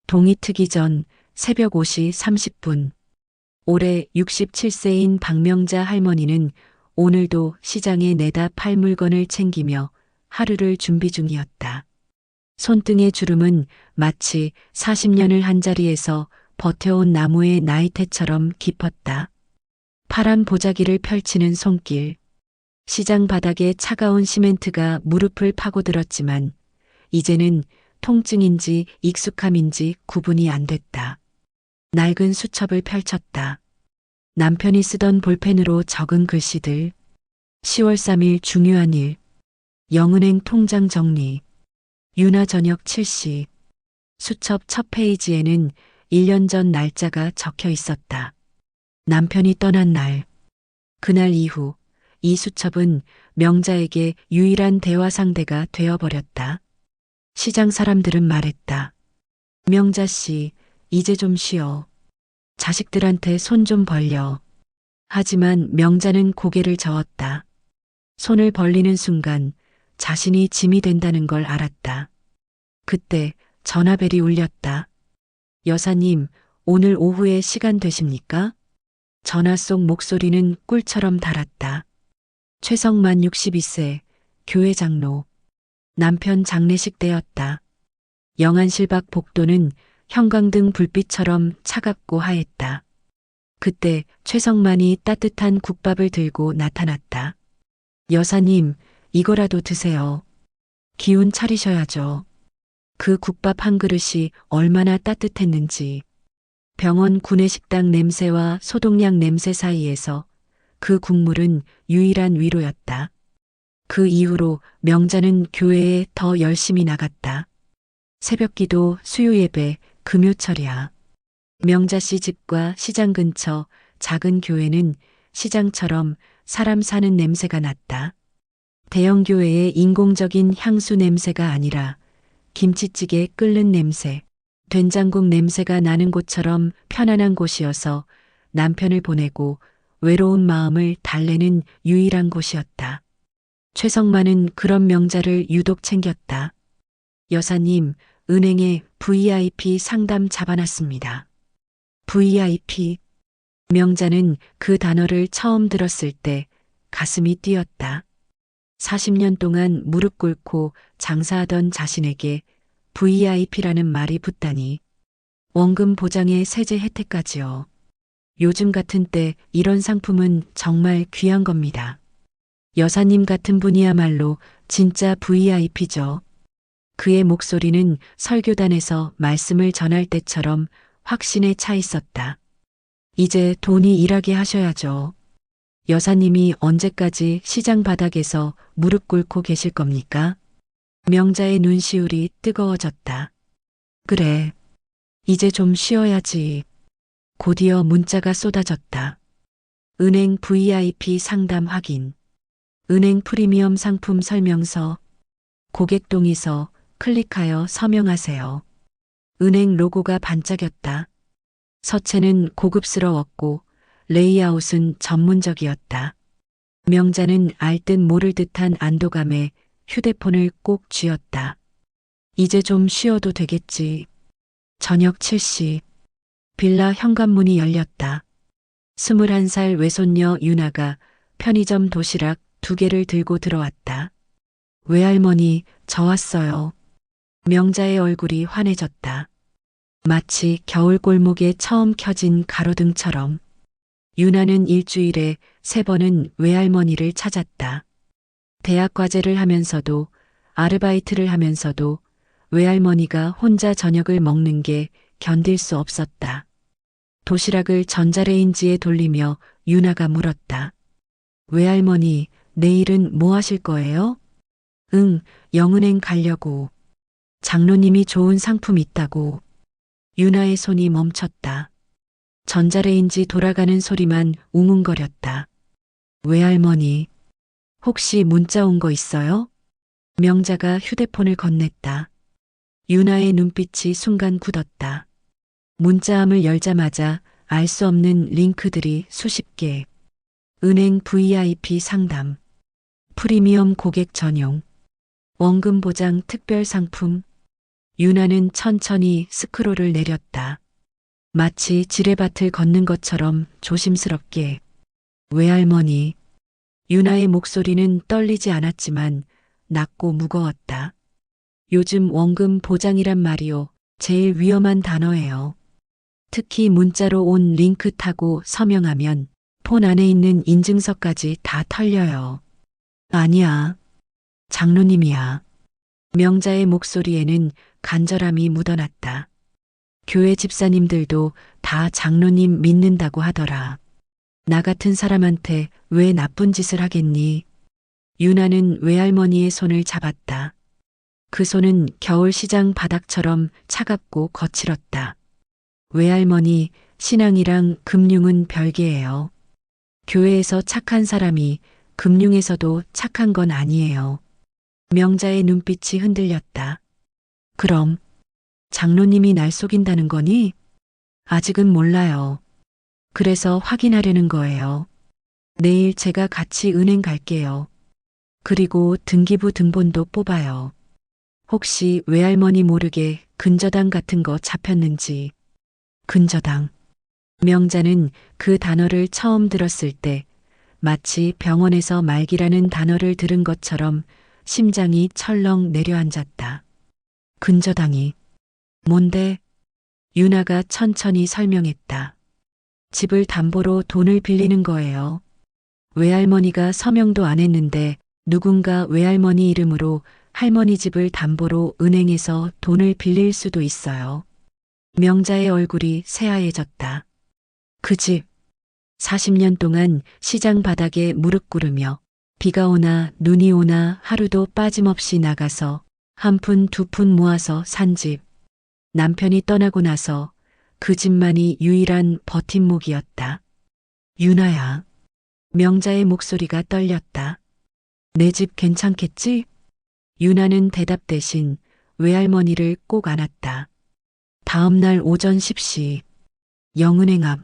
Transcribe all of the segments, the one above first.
동이 트기 전 새벽 5시 30분. 올해 67세인 박명자 할머니는 오늘도 시장에 내다 팔 물건을 챙기며 하루를 준비 중이었다. 손등의 주름은 마치 40년을 한자리에서 버텨온 나무의 나이테처럼 깊었다. 파란 보자기를 펼치는 손길. 시장 바닥에 차가운 시멘트가 무릎을 파고들었지만 이제는 통증인지 익숙함인지 구분이 안 됐다. 낡은 수첩을 펼쳤다. 남편이 쓰던 볼펜으로 적은 글씨들. 10월 3일 중요한 일. 영은행 통장 정리. 유나 저녁 7시. 수첩 첫 페이지에는 1년 전 날짜가 적혀 있었다. 남편이 떠난 날. 그날 이후 이 수첩은 명자에게 유일한 대화 상대가 되어버렸다. 시장 사람들은 말했다. 명자 씨, 이제 좀 쉬어. 자식들한테 손 좀 벌려. 하지만 명자는 고개를 저었다. 손을 벌리는 순간 자신이 짐이 된다는 걸 알았다. 그때 전화벨이 울렸다. 여사님, 오늘 오후에 시간 되십니까? 전화 속 목소리는 꿀처럼 달았다. 최성만 62세, 교회 장로. 남편 장례식 때였다. 영안실밖 복도는 형광등 불빛처럼 차갑고 하했다. 그때 최성만이 따뜻한 국밥을 들고 나타났다. 여사님, 이거라도 드세요. 기운 차리셔야죠. 그 국밥 한 그릇이 얼마나 따뜻했는지. 병원 구내식당 냄새와 소독약 냄새 사이에서 그 국물은 유일한 위로였다. 그 이후로 명자는 교회에 더 열심히 나갔다. 새벽기도, 수요예배, 금요철야. 명자 씨 집과 시장 근처 작은 교회는 시장처럼 사람 사는 냄새가 났다. 대형 교회의 인공적인 향수 냄새가 아니라 김치찌개 끓는 냄새, 된장국 냄새가 나는 곳처럼 편안한 곳이어서 남편을 보내고 외로운 마음을 달래는 유일한 곳이었다. 최성만은 그런 명자를 유독 챙겼다. 여사님, 은행에 VIP 상담 잡아놨습니다. VIP. 명자는 그 단어를 처음 들었을 때 가슴이 뛰었다. 40년 동안 무릎 꿇고 장사하던 자신에게 VIP라는 말이 붙다니. 원금 보장의 세제 혜택까지요. 요즘 같은 때 이런 상품은 정말 귀한 겁니다. 여사님 같은 분이야말로 진짜 VIP죠. 그의 목소리는 설교단에서 말씀을 전할 때처럼 확신에 차 있었다. 이제 돈이 일하게 하셔야죠. 여사님이 언제까지 시장 바닥에서 무릎 꿇고 계실 겁니까? 명자의 눈시울이 뜨거워졌다. 그래. 이제 좀 쉬어야지. 곧이어 문자가 쏟아졌다. 은행 VIP 상담 확인. 은행 프리미엄 상품 설명서. 고객 동의서 클릭하여 서명하세요. 은행 로고가 반짝였다. 서체는 고급스러웠고 레이아웃은 전문적이었다. 명자는 알 듯 모를 듯한 안도감에 휴대폰을 꼭 쥐었다. 이제 좀 쉬어도 되겠지. 저녁 7시. 빌라 현관문이 열렸다. 21살 외손녀 유나가 편의점 도시락 2개를 들고 들어왔다. 외할머니, 저 왔어요. 명자의 얼굴이 환해졌다. 마치 겨울 골목에 처음 켜진 가로등처럼. 유나는 일주일에 3번은 외할머니를 찾았다. 대학 과제를 하면서도 아르바이트를 하면서도 외할머니가 혼자 저녁을 먹는 게 견딜 수 없었다. 도시락을 전자레인지에 돌리며 유나가 물었다. 외할머니, 내일은 뭐 하실 거예요? 응, 영은행 가려고. 장로님이 좋은 상품 있다고. 유나의 손이 멈췄다. 전자레인지 돌아가는 소리만 웅웅거렸다. 외할머니, 혹시 문자 온 거 있어요? 명자가 휴대폰을 건넸다. 유나의 눈빛이 순간 굳었다. 문자함을 열자마자 알 수 없는 링크들이 수십 개. 은행 VIP 상담. 프리미엄 고객 전용. 원금 보장 특별 상품. 유나는 천천히 스크롤을 내렸다. 마치 지뢰밭을 걷는 것처럼 조심스럽게. 외할머니. 유나의 목소리는 떨리지 않았지만 낮고 무거웠다. 요즘 원금 보장이란 말이요. 제일 위험한 단어예요. 특히 문자로 온 링크 타고 서명하면 폰 안에 있는 인증서까지 다 털려요. 아니야. 장로님이야. 명자의 목소리에는 간절함이 묻어났다. 교회 집사님들도 다 장로님 믿는다고 하더라. 나 같은 사람한테 왜 나쁜 짓을 하겠니? 유나는 외할머니의 손을 잡았다. 그 손은 겨울 시장 바닥처럼 차갑고 거칠었다. 외할머니, 신앙이랑 금융은 별개예요. 교회에서 착한 사람이 금융에서도 착한 건 아니에요. 명자의 눈빛이 흔들렸다. 그럼 장로님이 날 속인다는 거니? 아직은 몰라요. 그래서 확인하려는 거예요. 내일 제가 같이 은행 갈게요. 그리고 등기부 등본도 뽑아요. 혹시 외할머니 모르게 근저당 같은 거 잡혔는지. 근저당. 명자는 그 단어를 처음 들었을 때 마치 병원에서 말기라는 단어를 들은 것처럼 심장이 철렁 내려앉았다. 근저당이. 뭔데? 유나가 천천히 설명했다. 집을 담보로 돈을 빌리는 거예요. 외할머니가 서명도 안 했는데 누군가 외할머니 이름으로 할머니 집을 담보로 은행에서 돈을 빌릴 수도 있어요. 명자의 얼굴이 새하얘졌다. 그 집. 40년 동안 시장 바닥에 무릎 꿇으며 비가 오나 눈이 오나 하루도 빠짐없이 나가서 한 푼 두 푼 모아서 산 집. 남편이 떠나고 나서 그 집만이 유일한 버팀목이었다. 유나야. 명자의 목소리가 떨렸다. 내 집 괜찮겠지? 유나는 대답 대신 외할머니를 꼭 안았다. 다음 날 오전 10시 영은행 앞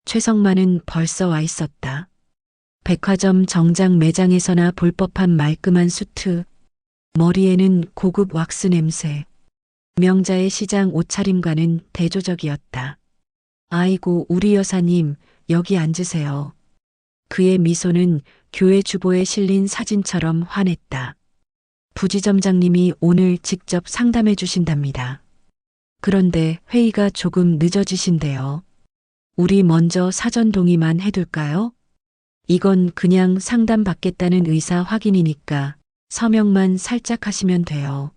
최성만은 벌써 와 있었다. 백화점 정장 매장에서나 볼 법한 말끔한 수트, 머리에는 고급 왁스 냄새. 명자의 시장 옷차림과는 대조적이었다. 아이고 우리 여사님 여기 앉으세요. 그의 미소는 교회 주보에 실린 사진처럼 환했다. 부지점장님이 오늘 직접 상담해 주신답니다. 그런데 회의가 조금 늦어지신대요. 우리 먼저 사전 동의만 해둘까요? 이건 그냥 상담받겠다는 의사 확인이니까 서명만 살짝 하시면 돼요.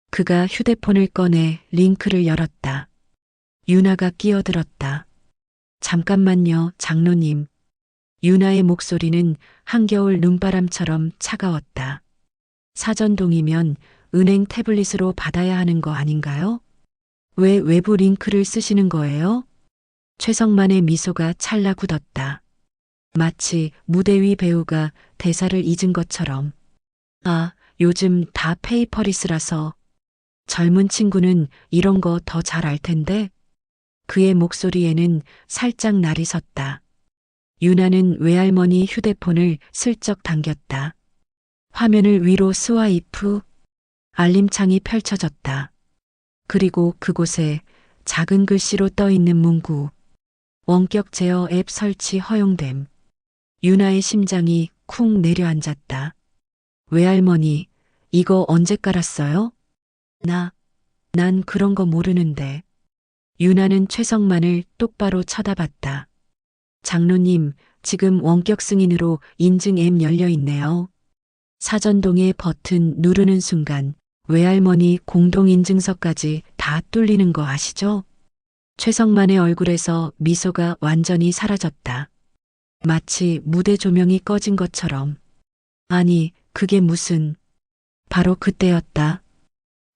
그가 휴대폰을 꺼내 링크를 열었다. 유나가 끼어들었다. 잠깐만요, 장로님. 유나의 목소리는 한겨울 눈바람처럼 차가웠다. 사전 동의면 은행 태블릿으로 받아야 하는 거 아닌가요? 왜 외부 링크를 쓰시는 거예요? 최성만의 미소가 찰나 굳었다. 마치 무대 위 배우가 대사를 잊은 것처럼. 아, 요즘 다 페이퍼리스라서. 젊은 친구는 이런 거 더 잘 알 텐데. 그의 목소리에는 살짝 날이 섰다. 유나는 외할머니 휴대폰을 슬쩍 당겼다. 화면을 위로 스와이프. 알림창이 펼쳐졌다. 그리고 그곳에 작은 글씨로 떠 있는 문구. 원격 제어 앱 설치 허용됨. 유나의 심장이 쿵 내려앉았다. 외할머니, 이거 언제 깔았어요? 난 그런 거 모르는데. 유나는 최성만을 똑바로 쳐다봤다. 장로님, 지금 원격 승인으로 인증 앱 열려 있네요. 사전동의 버튼 누르는 순간 외할머니 공동인증서까지 다 뚫리는 거 아시죠? 최성만의 얼굴에서 미소가 완전히 사라졌다. 마치 무대 조명이 꺼진 것처럼. 아니, 그게 무슨. 바로 그때였다.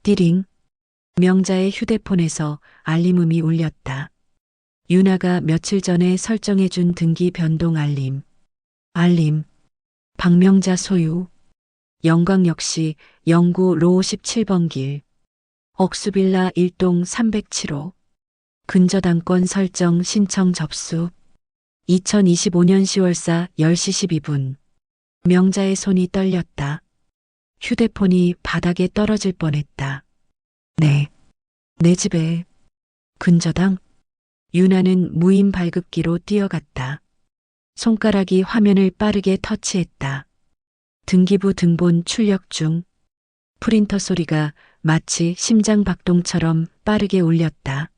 띠링. 명자의 휴대폰에서 알림음이 울렸다. 유나가 며칠 전에 설정해준 등기 변동 알림. 박명자 소유. 영광역시 영구 로 17번 길. 억수빌라 1동 307호. 근저당권 설정 신청 접수. 2025년 10월사 10시 12분. 명자의 손이 떨렸다. 휴대폰이 바닥에 떨어질 뻔했다. 네. 내 집에. 근저당. 유나는 무인 발급기로 뛰어갔다. 손가락이 화면을 빠르게 터치했다. 등기부 등본 출력 중. 프린터 소리가 마치 심장 박동처럼 빠르게 울렸다.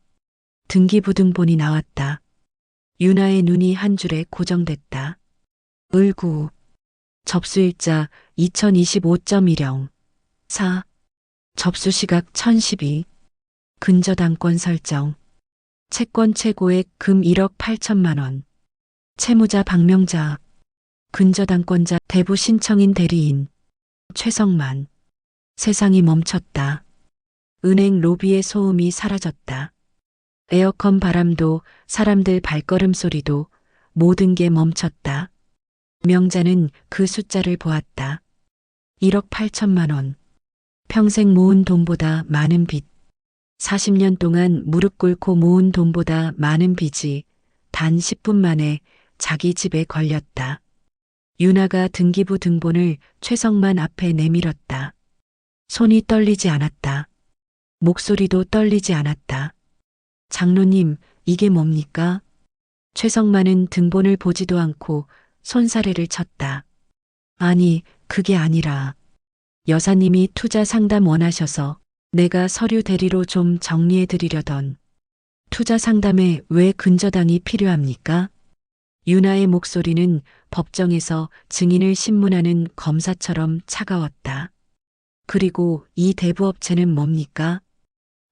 등기부 등본이 나왔다. 유나의 눈이 한 줄에 고정됐다. 을구. 접수일자 2025.10. 4. 접수시각 1012. 근저당권 설정. 채권 최고액 금 1억 8천만 원. 채무자 박명자. 근저당권자 대부 신청인 대리인. 최성만. 세상이 멈췄다. 은행 로비의 소음이 사라졌다. 에어컨 바람도 사람들 발걸음 소리도 모든 게 멈췄다. 명자는 그 숫자를 보았다. 1억 8천만 원. 평생 모은 돈보다 많은 빚. 40년 동안 무릎 꿇고 모은 돈보다 많은 빚이 단 10분 만에 자기 집에 걸렸다. 유나가 등기부 등본을 최성만 앞에 내밀었다. 손이 떨리지 않았다. 목소리도 떨리지 않았다. 장로님, 이게 뭡니까? 최성만은 등본을 보지도 않고 손사래를 쳤다. 아니, 그게 아니라 여사님이 투자 상담 원하셔서 내가 서류 대리로 좀 정리해 드리려던. 투자 상담에 왜 근저당이 필요합니까? 유나의 목소리는 법정에서 증인을 신문하는 검사처럼 차가웠다. 그리고 이 대부업체는 뭡니까?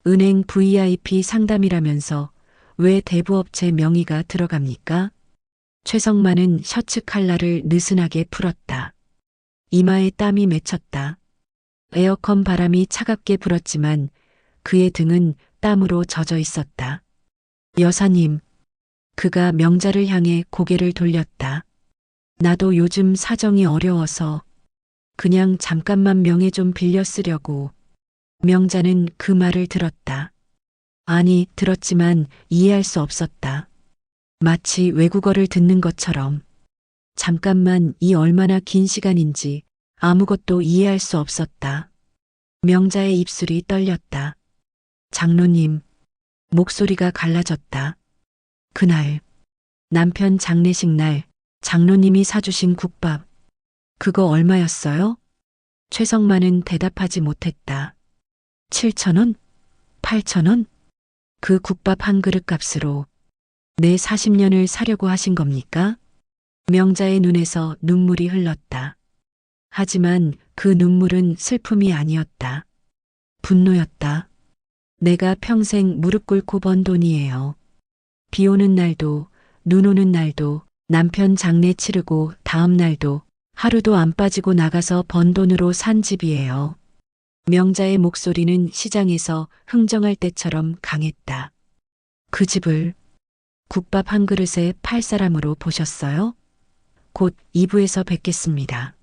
은행 VIP 상담이라면서 왜 대부업체 명의가 들어갑니까? 최성만은 셔츠 칼라를 느슨하게 풀었다. 이마에 땀이 맺혔다. 에어컨 바람이 차갑게 불었지만 그의 등은 땀으로 젖어 있었다. 여사님, 그가 명자를 향해 고개를 돌렸다. 나도 요즘 사정이 어려워서 그냥 잠깐만 명예 좀 빌려 쓰려고. 명자는 그 말을 들었다. 아니, 들었지만 이해할 수 없었다. 마치 외국어를 듣는 것처럼. 잠깐만 이 얼마나 긴 시간인지 아무것도 이해할 수 없었다. 명자의 입술이 떨렸다. 장로님, 목소리가 갈라졌다. 그날, 남편 장례식 날, 장로님이 사주신 국밥. 그거 얼마였어요? 최성만은 대답하지 못했다. 7,000원? 8,000원? 그 국밥 한 그릇 값으로 내 40년을 사려고 하신 겁니까? 명자의 눈에서 눈물이 흘렀다. 하지만 그 눈물은 슬픔이 아니었다. 분노였다. 내가 평생 무릎 꿇고 번 돈이에요. 비 오는 날도, 눈 오는 날도, 남편 장례 치르고 다음 날도 하루도 안 빠지고 나가서 번 돈으로 산 집이에요. 명자의 목소리는 시장에서 흥정할 때처럼 강했다. 그 집을 국밥 한 그릇에 팔 사람으로 보셨어요? 곧 2부에서 뵙겠습니다.